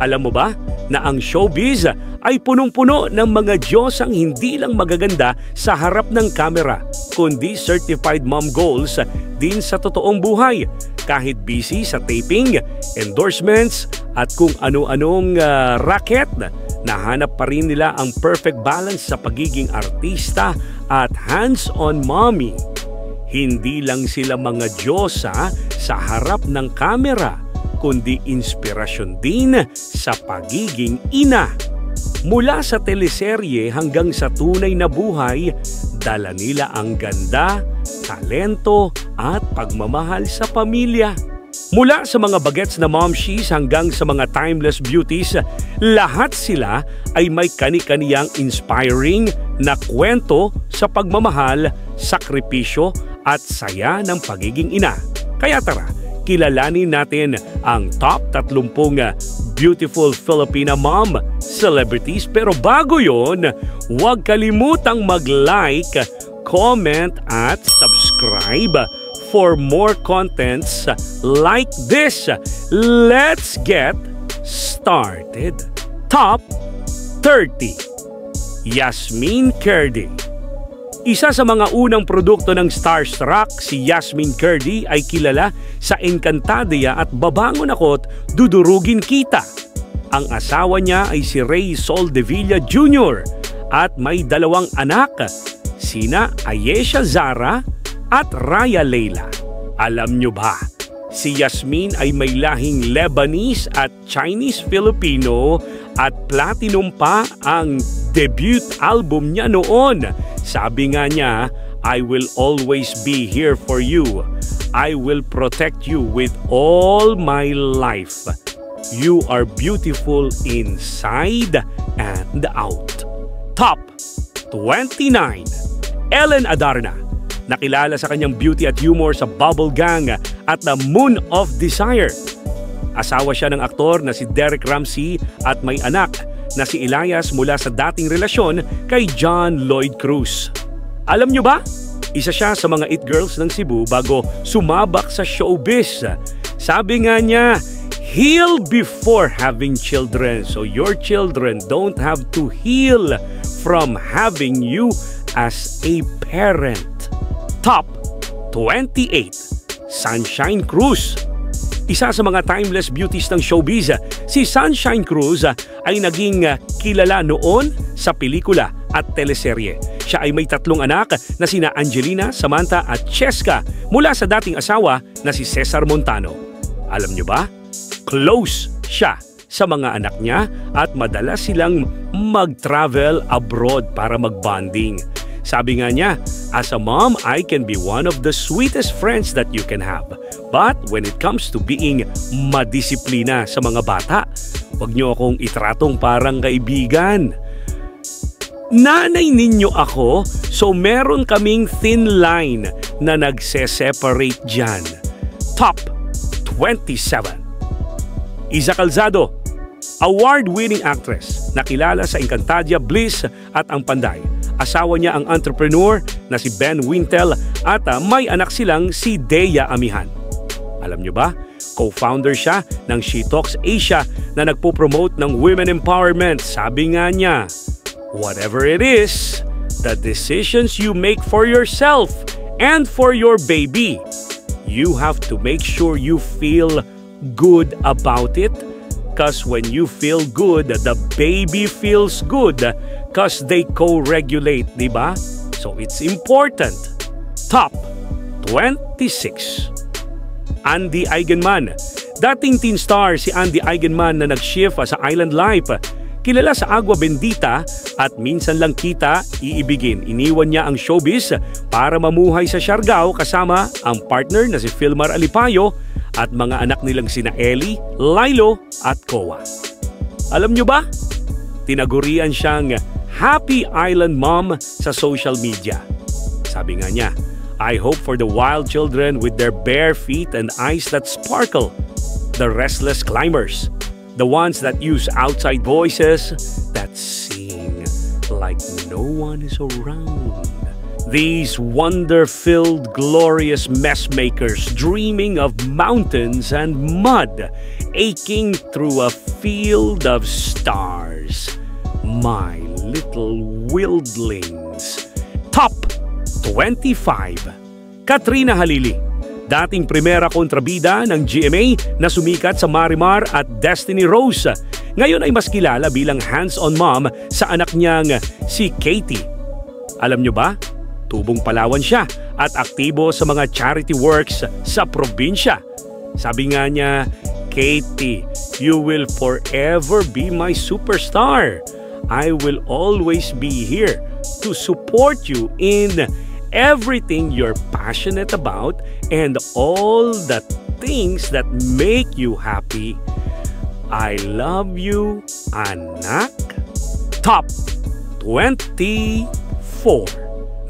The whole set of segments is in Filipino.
Alam mo ba na ang showbiz ay punong-puno ng mga Diyosang hindi lang magaganda sa harap ng kamera, kundi certified mom goals din sa totoong buhay. Kahit busy sa taping, endorsements at kung ano-anong racket, nahanap pa rin nila ang perfect balance sa pagiging artista at hands-on mommy. Hindi lang sila mga Diyosa sa harap ng kamera, kundi inspirasyon din sa pagiging ina. Mula sa teleserye hanggang sa tunay na buhay, dala nila ang ganda, talento at pagmamahal sa pamilya. Mula sa mga bagets na momshies hanggang sa mga timeless beauties, lahat sila ay may kani-kaniyang inspiring na kwento sa pagmamahal, sakripisyo at saya ng pagiging ina. Kaya tara, kilalanin natin ang top 30 beautiful Filipina mom celebrities. Pero bago yon, huwag kalimutang mag-like, comment at subscribe for more contents like this. Let's get started. Top 30. Yasmin Curdy. Isa sa mga unang produkto ng Starstruck, si Yasmin Curdy ay kilala sa Encantadia at Babangon Ako't Dudurugin Kita. Ang asawa niya ay si Ray Soldevilla Jr. at may 2 anak, sina Ayesha Zara at Raya Leila. Alam nyo ba, si Yasmin ay may lahing Lebanese at Chinese-Filipino at platinum pa ang debut album niya noon. Sabi nga niya, I will always be here for you. I will protect you with all my life. You are beautiful inside and out. Top 29. Ellen Adarna. Nakilala sa kanyang beauty at humor sa Bubble Gang at The Moon of Desire. Asawa siya ng aktor na si Derek Ramsey at may anak na si Elias mula sa dating relasyon kay John Lloyd Cruz. Alam nyo ba? Isa siya sa mga it girls ng Cebu bago sumabak sa showbiz. Sabi nga niya, heal before having children so your children don't have to heal from having you as a parent. Top 28. Sunshine Cruz. Isa sa mga timeless beauties ng showbiz, si Sunshine Cruz ay naging kilala noon sa pelikula at teleserye. Siya ay may 3 anak na sina Angelina, Samantha at Cheska mula sa dating asawa na si Cesar Montano. Alam nyo ba? Close siya sa mga anak niya at madalas silang mag-travel abroad para mag-bonding. Sabi nga niya, as a mom, I can be one of the sweetest friends that you can have. But when it comes to being madisiplina sa mga bata, huwag niyo akong itratong parang kaibigan. Nanay ninyo ako, so meron kaming thin line na nagse-separate dyan. Top 27. Iza Calzado, award-winning actress, nakilala sa Encantadia, Bliss at Ang Panday. Asawa niya ang entrepreneur na si Ben Wintel at may anak silang si Dea Amihan. Alam niyo ba? Co-founder siya ng She Talks Asia na nagpo-promote ng women empowerment. Sabi nga niya, whatever it is, the decisions you make for yourself and for your baby, you have to make sure you feel good about it. Because when you feel good, the baby feels good. Because they co-regulate, di ba? So it's important. Top 26. Andy Eigenman. Dating teen star si Andy Eigenman na nag-shift sa Island Life. Kilala sa Agua Bendita at minsan lang kita iibigin. Iniwan niya ang showbiz para mamuhay sa Siargao kasama ang partner na si Filmar Alipayo at mga anak nilang sina Ellie, Lilo at Koa. Alam nyo ba? Tinagurian siyang Happy Island Mom sa social media. Sabi nga niya, I hope for the wild children with their bare feet and eyes that sparkle, the restless climbers, the ones that use outside voices that sing like no one is around, These wonder-filled, glorious mess-makers dreaming of mountains and mud, aching through a field of stars. My little wildlings. Top 25. Katrina Halili, dating primera kontrabida ng GMA na sumikat sa Marimar at Destiny Rose. Ngayon ay mas kilala bilang hands-on mom sa anak niyang si Katie. Alam niyo ba? Tubong Palawan siya at aktibo sa mga charity works sa probinsya. Sabi nga niya, Katie, you will forever be my superstar. I will always be here to support you in everything you're passionate about and all the things that make you happy. I love you, anak. Top 24.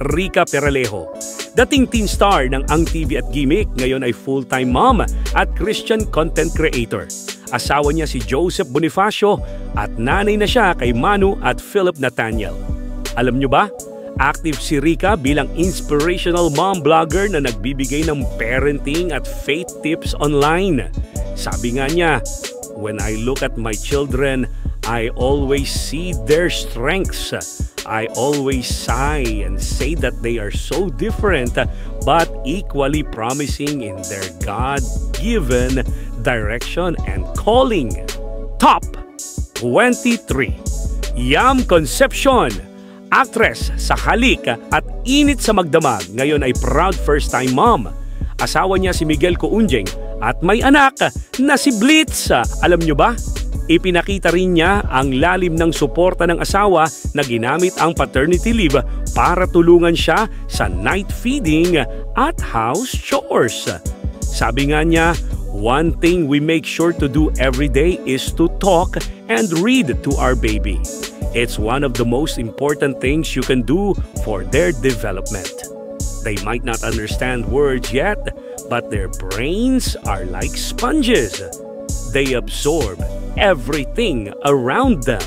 Rica Peralejo, dating teen star ng Ang TV at Gimmick, ngayon ay full-time mom at Christian content creator. Asawa niya si Joseph Bonifacio at nanay na siya kay Manu at Philip Nathaniel. Alam niyo ba, active si Rica bilang inspirational mom blogger na nagbibigay ng parenting at faith tips online. Sabi nga niya, when I look at my children, I always see their strengths. I always sigh and say that they are so different but equally promising in their God-given direction and calling. Top 23. Yam Concepcion, actress sa Halik at Init sa Magdamag, ngayon ay proud first-time mom. Asawa niya si Miguel Counjeng at may anak na si Blitz. Alam niyo ba? Ipinakita rin niya ang lalim ng suporta ng asawa na ginamit ang paternity leave para tulungan siya sa night feeding at house chores. Sabi nga niya, one thing we make sure to do every day is to talk and read to our baby. It's one of the most important things you can do for their development. They might not understand words yet, but their brains are like sponges. They absorb everything around them.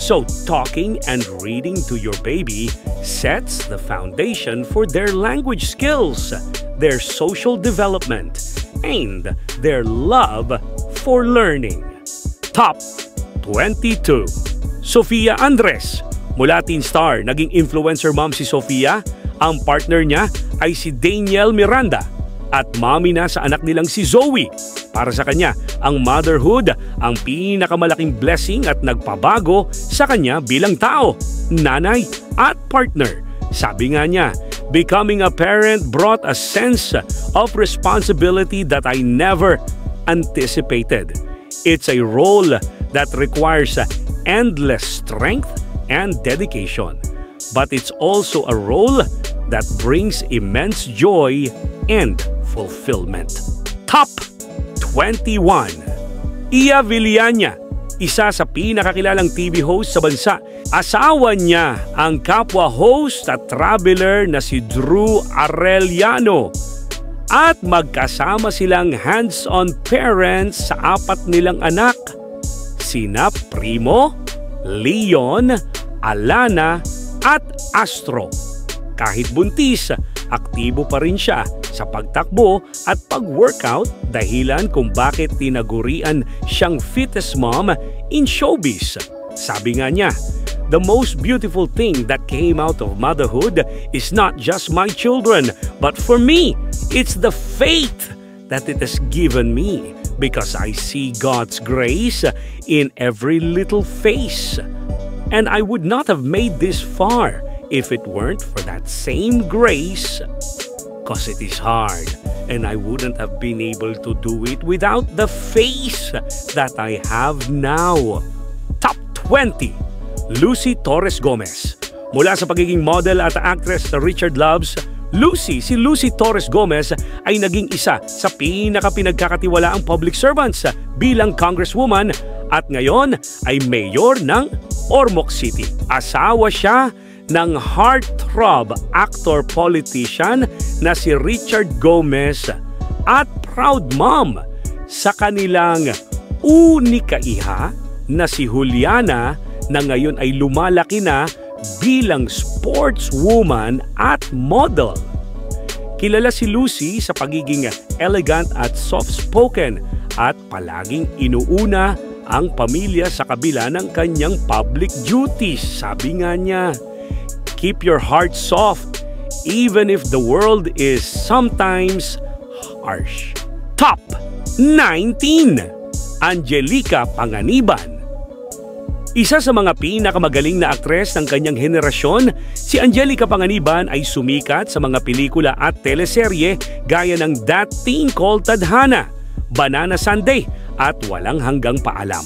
So talking and reading to your baby sets the foundation for their language skills, their social development, and their love for learning. Top 22. Sofia Andres. Mula teen star, naging influencer mom si Sofia. Ang partner niya ay si Daniel Miranda at mommy na sa anak nilang si Zoe. Para sa kanya, ang motherhood ang pinakamalaking blessing at nagpabago sa kanya bilang tao, nanay at partner. Sabi nga niya, becoming a parent brought a sense of responsibility that I never anticipated. It's a role that requires endless strength and dedication. But it's also a role that brings immense joy and fulfillment. Top 21. Iya Villania, isa sa pinakakilalang TV host sa bansa. Asawa niya ang kapwa host at traveler na si Drew Arellano. At magkasama silang hands-on parents sa 4 nilang anak. Sina Primo, Leon, Alana at Astro. Kahit buntis, aktibo pa rin siya sa pagtakbo at pag-workout dahilan kung bakit tinagurian siyang fittest mom in showbiz. Sabi nga niya, the most beautiful thing that came out of motherhood is not just my children, but for me, it's the faith that it has given me because I see God's grace in every little face. And I would not have made this far if it weren't for that same grace. Because it is hard, and I wouldn't have been able to do it without the face that I have now. Top 20. Lucy Torres Gomez. Mula sa pagiging model at actress na Richard loves, si Lucy Torres Gomez ay naging isa sa pinakapinagkakatiwalaang public servants bilang congresswoman at ngayon ay mayor ng Ormoc City. Asawa siya ng heartthrob actor-politician na si Richard Gomez at proud mom sa kanilang unika iha na si Juliana na ngayon ay lumalaki na bilang sportswoman at model. Kilala si Lucy sa pagiging elegant at soft-spoken at palaging inuuna ang pamilya sa kabila ng kanyang public duties. Sabi nga niya, "Keep your heart soft even if the world is sometimes harsh." Top 19. Angelica Panganiban. Isa sa mga pinakamagaling na aktres ng kanyang henerasyon, si Angelica Panganiban ay sumikat sa mga pelikula at teleserye gaya ng That Thing Called Tadhana, Banana Sundae at Walang Hanggang Paalam.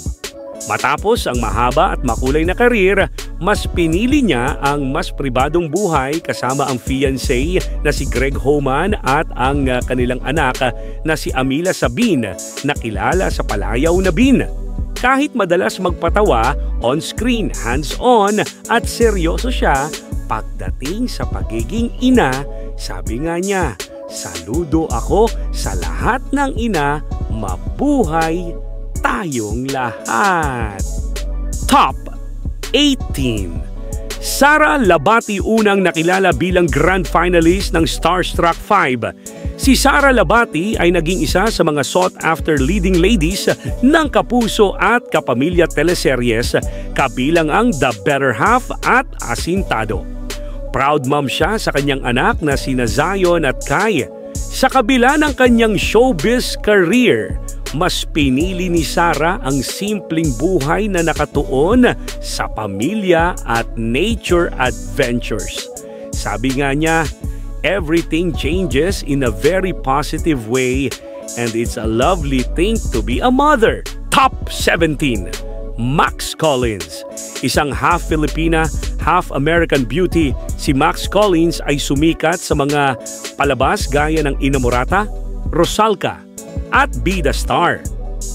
Matapos ang mahaba at makulay na karir, mas pinili niya ang mas pribadong buhay kasama ang fiancé na si Greg Homan at ang kanilang anak na si Amila Sabin na kilala sa Palayaw na Bin. Kahit madalas magpatawa, on-screen, hands-on at seryoso siya pagdating sa pagiging ina, sabi nga niya, "Saludo ako sa lahat ng ina, mabuhay tayong lahat." Top 18. Sara Labati unang nakilala bilang grand finalist ng Starstruck 5. Si Sara Labati ay naging isa sa mga sought-after leading ladies ng Kapuso at Kapamilya teleseryes kabilang ang The Better Half at Asintado. Proud mom siya sa kanyang anak na sina Zion at Kai. Sa kabila ng kanyang showbiz career, mas pinili ni Sara ang simpleng buhay na nakatuon sa pamilya at nature adventures. Sabi nga niya, "Everything changes in a very positive way and it's a lovely thing to be a mother." Top 17. Max Collins. Isang half Filipina, half American beauty, si Max Collins ay sumikat sa mga palabas gaya ng Inamorata, Rosalca, at Bida Star.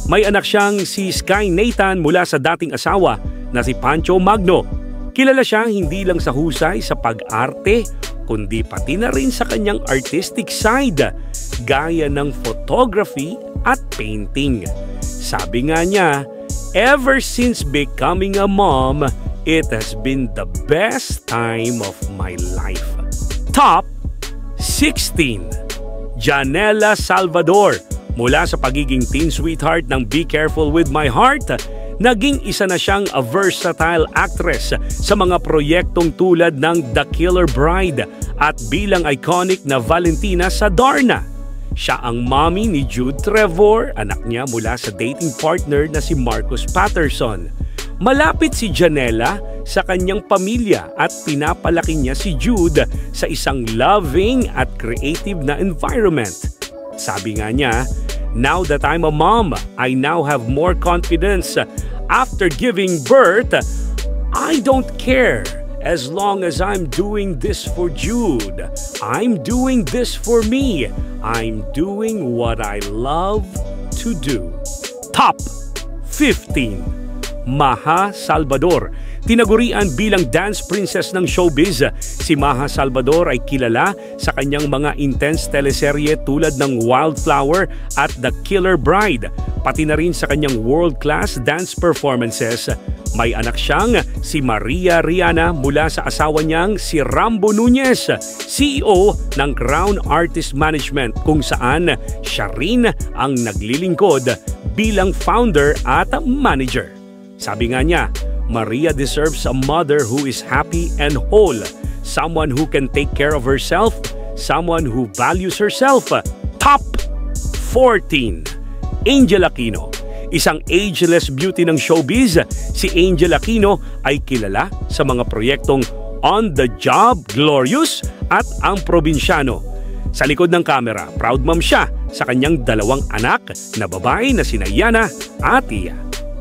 May anak siyang si Sky Nathan mula sa dating asawa na si Pancho Magno. Kilala siya hindi lang sa husay sa pag-arte, kundi pati na rin sa kanyang artistic side, gaya ng photography at painting. Sabi nga niya, "Ever since becoming a mom, it has been the best time of my life." Top 16. Janela Salvador. Mula sa pagiging teen sweetheart ng Be Careful With My Heart, naging isa na siyang a versatile actress sa mga proyektong tulad ng The Killer Bride at bilang iconic na Valentina sa Darna. Siya ang mommy ni Jude Trevor, anak niya mula sa dating partner na si Marcus Patterson. Malapit si Janela sa kanyang pamilya at pinapalaki niya si Jude sa isang loving at creative na environment. Sabi nga niya, "Now that I'm a mom, I now have more confidence. After giving birth, I don't care as long as I'm doing this for Jude. I'm doing this for me. I'm doing what I love to do." Top 15. Maha Salvador. Tinagurian bilang dance princess ng showbiz, si Maha Salvador ay kilala sa kanyang mga intense teleserye tulad ng Wildflower at The Killer Bride, pati na rin sa kanyang world-class dance performances. May anak siyang si Maria Riana mula sa asawa niyang si Rambo Nunez, CEO ng Crown Artist Management, kung saan siya rin ang naglilingkod bilang founder at manager. Sabi nga niya, "Maria deserves a mother who is happy and whole, someone who can take care of herself, someone who values herself." Top 14. Angel Aquino. Isang ageless beauty ng showbiz, si Angel Aquino ay kilala sa mga proyektong On the Job, Glorious at Ang Probinsyano. Sa likod ng kamera, proud mom siya sa kanyang dalawang anak na babae na sina Yana at Tia.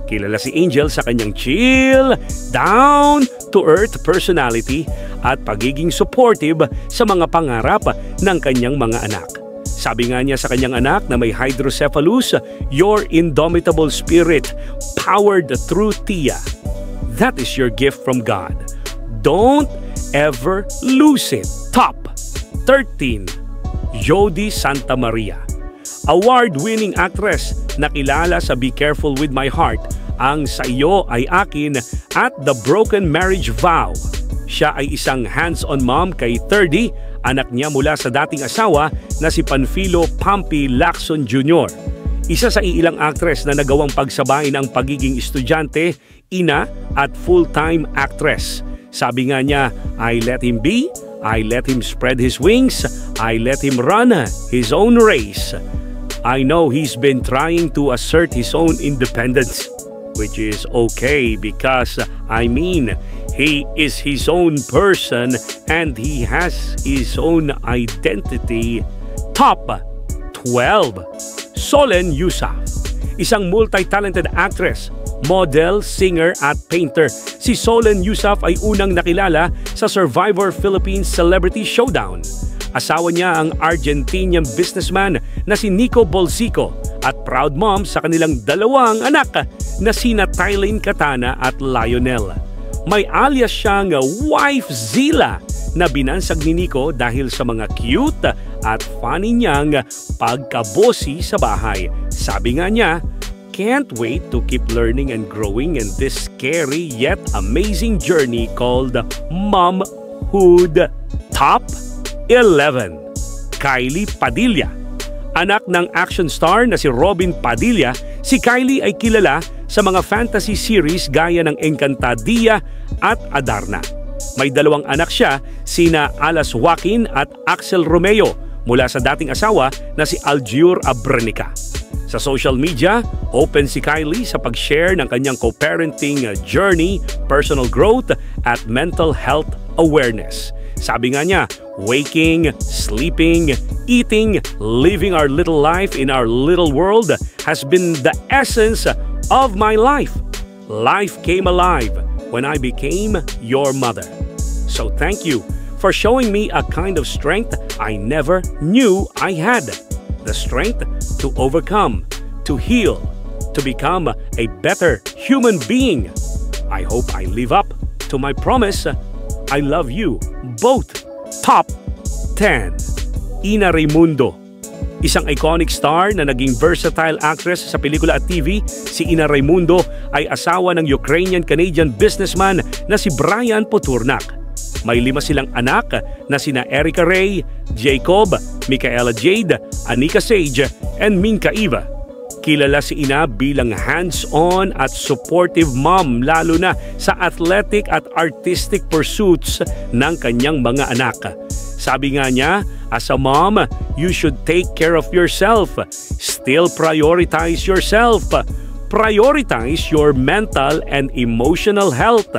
Kilala si Angel sa kanyang chill, down-to-earth personality at pagiging supportive sa mga pangarap ng kanyang mga anak. Sabi nga niya sa kanyang anak na may hydrocephalus, "Your indomitable spirit, powered through Tia. That is your gift from God. Don't ever lose it." Top 13. Jody Santa Maria. Award-winning actress na kilala sa Be Careful With My Heart, Ang Sa Iyo Ay Akin at The Broken Marriage Vow. Siya ay isang hands-on mom kay 30, anak niya mula sa dating asawa na si Panfilo Pampi Lacson Jr. Isa sa iilang actress na nagawang pagsabayin ang pagiging estudyante, ina at full-time actress. Sabi nga niya, I let him be, I let him spread his wings, I let him run his own race. I know he's been trying to assert his own independence, which is okay because, he is his own person and he has his own identity. Top 12. Solen Yusuf. Isang multi-talented actress, model, singer at painter. Si Solen Yusuf ay unang nakilala sa Survivor Philippines Celebrity Showdown. Asawa niya ang Argentinian businessman na si Nico Bolsico at proud mom sa kanilang dalawang anak na sina Tylene Katana at Lionel. May alias siyang Wife Zilla na binansag ni Nico dahil sa mga cute at funny niyang pagkabossy sa bahay. Sabi nga niya, can't wait to keep learning and growing in this scary yet amazing journey called momhood. Top 11. Kylie Padilla. Anak ng action star na si Robin Padilla, si Kylie ay kilala sa mga fantasy series gaya ng Encantadia at Adarna. May dalawang anak siya, sina Alas Joaquin at Axel Romeo, mula sa dating asawa na si Aljur Abrenica. Sa social media, open si Kylie sa pag-share ng kanyang co-parenting journey, personal growth at mental health awareness. Sabi nga niya, waking, sleeping, eating, living our little life in our little world has been the essence of my life. Life came alive when I became your mother. So thank you for showing me a kind of strength I never knew I had. The strength to overcome, to heal, to become a better human being. I hope I live up to my promise. I love you both. Top 10. Ina Raimundo. Isang iconic star na naging versatile actress sa pelikula at TV, si Ina Raimundo ay asawa ng Ukrainian-Canadian businessman na si Brian Poturnak. May 5 silang anak na sina Erica Ray, Jacob, Micaela Jade, Anika Sage, and Minka Eva. Kilala si Ina bilang hands-on at supportive mom lalo na sa athletic at artistic pursuits ng kanyang mga anak. Sabi nga niya, as a mom, you should take care of yourself. Still prioritize yourself. Prioritize your mental and emotional health.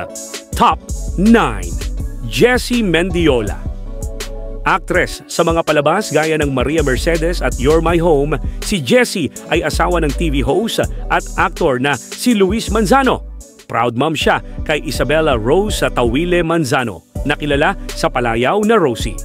Top 9. Jessie Mendiola. Actress sa mga palabas gaya ng Maria Mercedes at You're My Home, si Jessie ay asawa ng TV host at actor na si Luis Manzano. Proud mom siya kay Isabella Rose Tawile Manzano, nakilala sa palayaw na Rosie.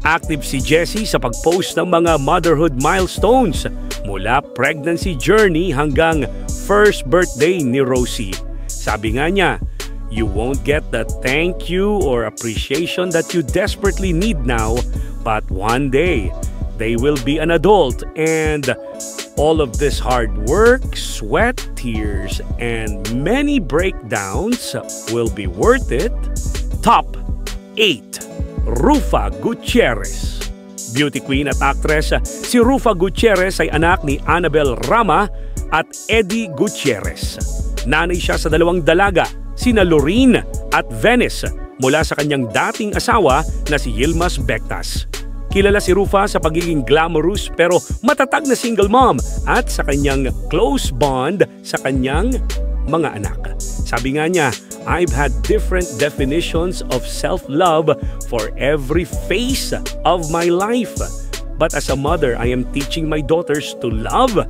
Active si Jessie sa pag-post ng mga motherhood milestones mula pregnancy journey hanggang first birthday ni Rosie. Sabi nga niya, you won't get the thank you or appreciation that you desperately need now, but one day, they will be an adult and all of this hard work, sweat, tears, and many breakdowns will be worth it. Top 8. Rufa Gutierrez. Beauty queen at actress, si Rufa Gutierrez ay anak ni Annabel Rama at Eddie Gutierrez. Nanay siya sa 2 dalaga, sina Lorene at Venice, mula sa kanyang dating asawa na si Yilmaz Bectas. Kilala si Rufa sa pagiging glamorous pero matatag na single mom at sa kanyang close bond sa kanyang mga anak. Sabi nga niya, I've had different definitions of self-love for every phase of my life. But as a mother, I am teaching my daughters to love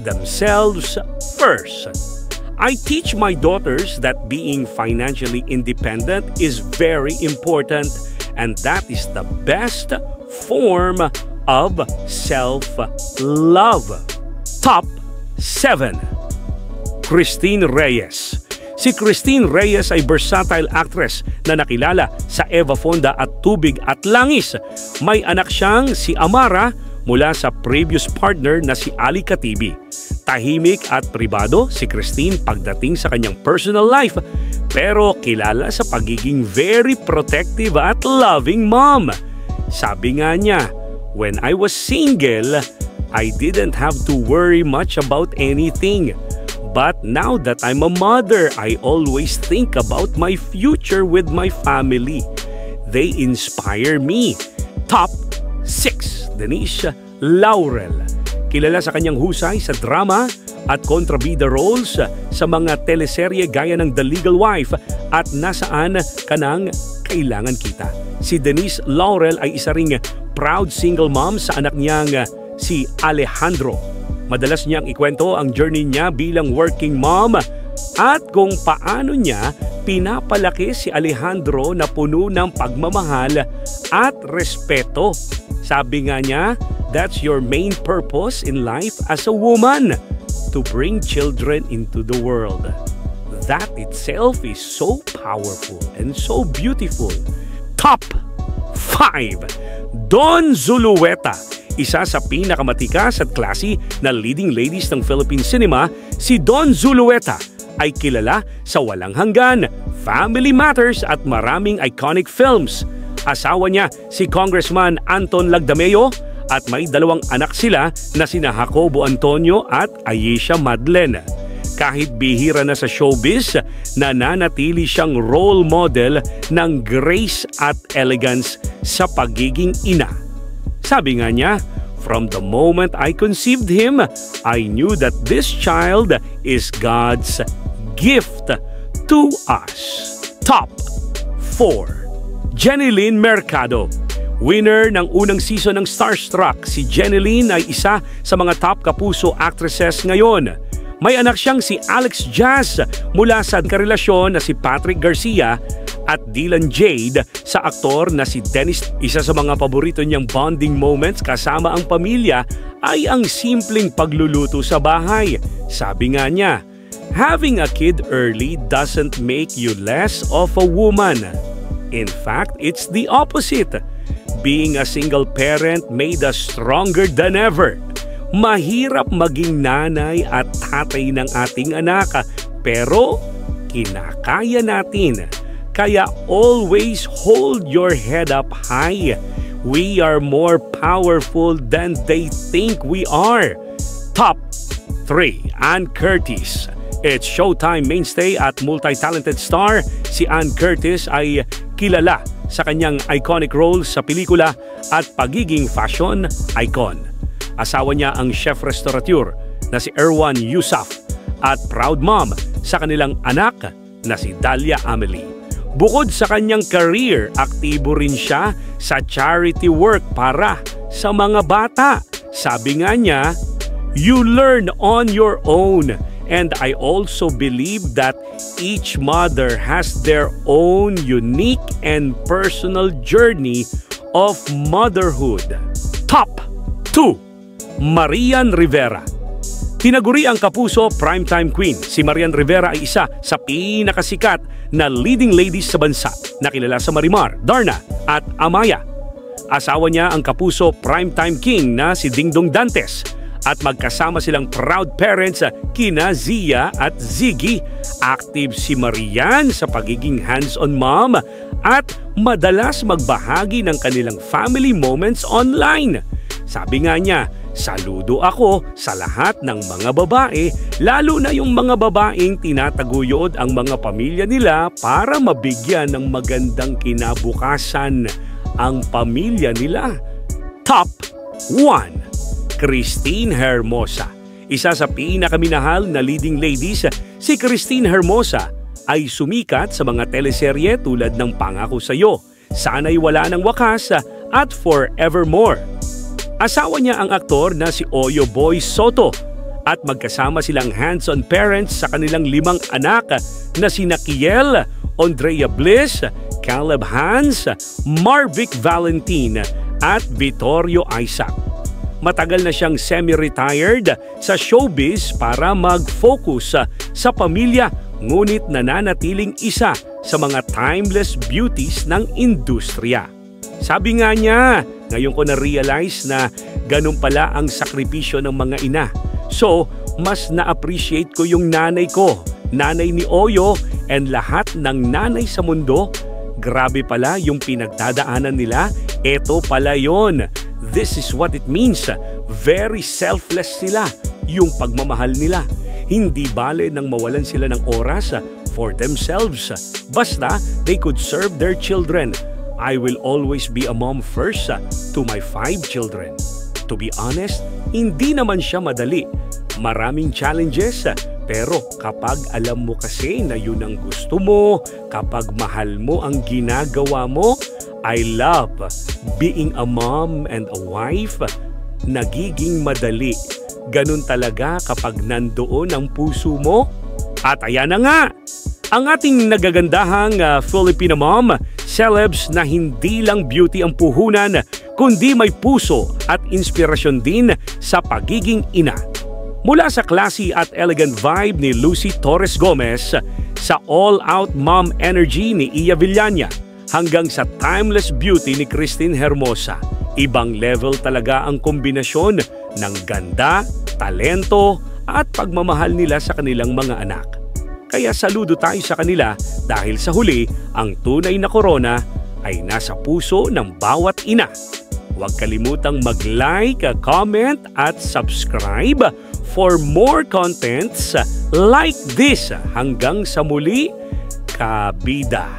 themselves first. I teach my daughters that being financially independent is very important and that is the best form of self-love. Top 7. Christine Reyes. Si Christine Reyes ay versatile actress na nakilala sa Eva Fonda at Tubig at Langis. May anak siyang si Amara mula sa previous partner na si Ali Katibi. Tahimik at pribado si Christine pagdating sa kanyang personal life pero kilala sa pagiging very protective at loving mom. Sabi nga niya, when I was single, I didn't have to worry much about anything. But now that I'm a mother, I always think about my future with my family. They inspire me. Top 6, Denise Laurel. Kilala sa kanyang husay sa drama at kontrabida roles sa mga teleserye gaya ng The Legal Wife at Nasaan Ka Nang Kailangan Kita. Si Denise Laurel ay isa ring proud single mom sa anak niyang si Alejandro. Madalas niyang ikwento ang journey niya bilang working mom at kung paano niya pinapalaki si Alejandro na puno ng pagmamahal at respeto. Sabi nga niya, that's your main purpose in life as a woman, to bring children into the world. That itself is so powerful and so beautiful. Top 5, Dawn Zulueta. Isa sa pinakamatikas at classy na leading ladies ng Philippine cinema, si Dawn Zulueta ay kilala sa Walang Hanggan, Family Matters at maraming iconic films. Asawa niya si Congressman Anton Lagdameo at may 2 anak sila na sina Jacobo Antonio at Ayesha Madlen. Kahit bihira na sa showbiz, nananatili siyang role model ng grace at elegance sa pagiging ina. Sabi nga niya, from the moment I conceived him, I knew that this child is God's gift to us. Top 4, Jenilyn Mercado. Winner ng unang season ng Starstruck, si Jenilyn ay isa sa mga top kapuso actresses ngayon. May anak siyang si Alex Jazz mula sa karelasyon na si Patrick Garcia at Dylan Jade sa aktor na si Dennis. Isa sa mga paborito niyang bonding moments kasama ang pamilya ay ang simpleng pagluluto sa bahay. Sabi nga niya, having a kid early doesn't make you less of a woman. In fact, it's the opposite. Being a single parent made us stronger than ever. Mahirap maging nanay at tatay ng ating anak, pero kinakaya natin. Kaya always hold your head up high. We are more powerful than they think we are. Top 3, Ann Curtis. It's Showtime mainstay at multi-talented star. Si Ann Curtis ay kilala sa kanyang iconic role sa pelikula at pagiging fashion icon. Asawa niya ang chef restaurateur na si Erwan Yusuf at proud mom sa kanilang anak na si Dalia Amelie. Bukod sa kanyang career, aktibo rin siya sa charity work para sa mga bata. Sabi nga niya, you learn on your own. And I also believe that each mother has their own unique and personal journey of motherhood. Top 2, Marian Rivera. Tinaguri ang kapuso primetime queen. Si Marian Rivera ay isa sa pinakasikat na leading ladies sa bansa na kilala sa Marimar, Darna at Amaya. Asawa niya ang kapuso primetime king na si Dingdong Dantes at magkasama silang proud parents kina Zia at Ziggy. Active si Marian sa pagiging hands-on mom at madalas magbahagi ng kanilang family moments online. Sabi nga niya, saludo ako sa lahat ng mga babae, lalo na yung mga babaeng tinataguyod ang mga pamilya nila para mabigyan ng magandang kinabukasan ang pamilya nila. Top 1, Christine Hermosa. Isa sa pinakaminahal na leading ladies, si Christine Hermosa ay sumikat sa mga teleserye tulad ng Pangako Sa'yo, Sana'y Wala Nang Wakas at Forevermore. Asawa niya ang aktor na si Oyo Boy Soto at magkasama silang hands-on parents sa kanilang 5 anak na sina Kiel, Andrea Bliss, Caleb Hans, Marvic Valentin at Vittorio Isaac. Matagal na siyang semi-retired sa showbiz para mag-focus sa pamilya, ngunit nananatiling isa sa mga timeless beauties ng industriya. Sabi nga niya, ngayon ko na-realize na ganun pala ang sakripisyo ng mga ina. So, mas na-appreciate ko yung nanay ko nanay ni Oyo, and lahat ng nanay sa mundo. Grabe pala yung pinagdadaanan nila. Ito pala yon. This is what it means. Very selfless sila. Yung pagmamahal nila. Hindi bale nang mawalan sila ng oras for themselves. Basta they could serve their children. I will always be a mom first to my 5 children. To be honest, hindi naman siya madali. Maraming challenges, pero kapag alam mo kasi na yun ang gusto mo, kapag mahal mo ang ginagawa mo, I love being a mom and a wife. Nagiging madali. Ganun talaga kapag nandoon ang puso mo. At ayan na nga, ang ating nagagandahang Filipino mom, celebs na hindi lang beauty ang puhunan, kundi may puso at inspirasyon din sa pagiging ina. Mula sa classy at elegant vibe ni Lucy Torres Gomez, sa all-out mom energy ni Iya Villania, hanggang sa timeless beauty ni Christine Hermosa. Ibang level talaga ang kombinasyon ng ganda, talento at pagmamahal nila sa kanilang mga anak. Kaya saludo tayo sa kanila dahil sa huli, ang tunay na corona ay nasa puso ng bawat ina. Huwag kalimutang mag-like, comment at subscribe for more contents like this. Hanggang sa muli, kabida.